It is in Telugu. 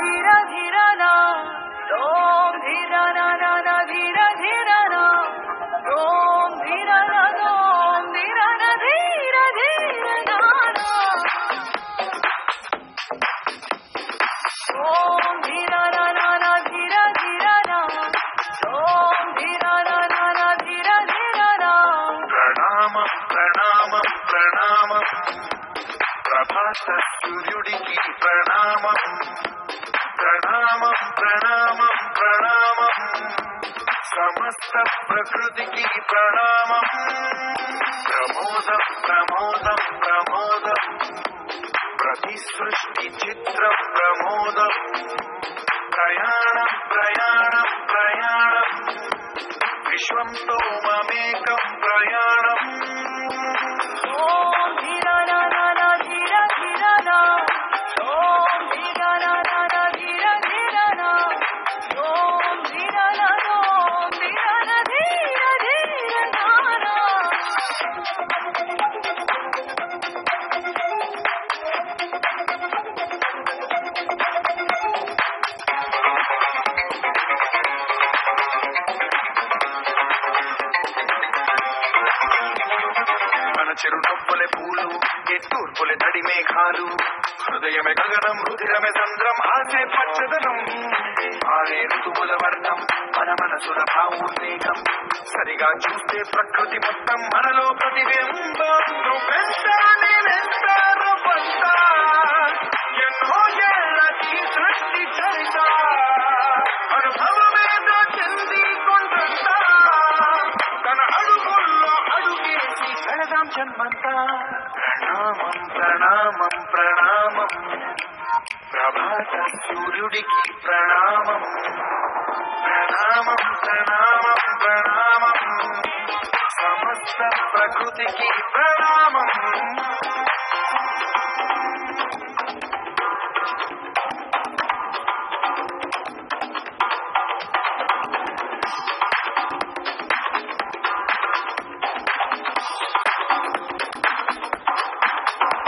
ధీర ధీరనా ఓం ధీరనా నా ధీర ధీరనా ఓం ధీరనా ఓం ధీరనా ధీర ధీరనా ఓం ధీరనా నా ధీర ధీరనా ఓం ధీరనా నా ధీర ధీరనా ప్రణామం ప్రణామం ప్రణామం ప్రభాత సూర్యుడికి ప్రణామం ప్రణామం ప్రణామం ప్రణామం సమస్త ప్రకృతికి ప్రణామం ప్రమోదం ప్రమోదం ప్రమోదం ప్రతి సృష్టి చిత్రం ప్రమోదం ప్రయాణం ప్రయాణం ప్రయాణం విశ్వంతో మమేకం ప్రయాణం ఓం ధీరనా నా ధీర ధీరనా ఓం ధీరనా నా ధీర ధీరనా ఓం ధీరనా ఓం ధీరనా ధీర ధీరనా మన చెరునొప్పులే పూలు ఎట్టూర్పులే తడి మేఘాలు హృదయమే గగనం రుధిరమే చంద్రం ఆసే పచ్చదనం ఆరే ఋతువుల వర్ణం మన మనసుల భావోద్వేగం సరిగా చూస్తే ప్రకృతి మొత్తం మనలో ప్రతిబింబం నువ్వెంత నేనెంత నువ్వంత ఎన్నో ఏళ్ళకి సృష్టి చరిత అనుభవమేదో చెంది కొండంత తన అడుగుల్లో అడుగేసి వెళదాం జన్మంతా ప్రణామం ప్రణామం ప్రణామం ప్రభాత సూర్యుడికి ప్రణామం ప్రణామం ప్రణామం ప్రణామం సమస్త ప్రకృతికి ప్రణామం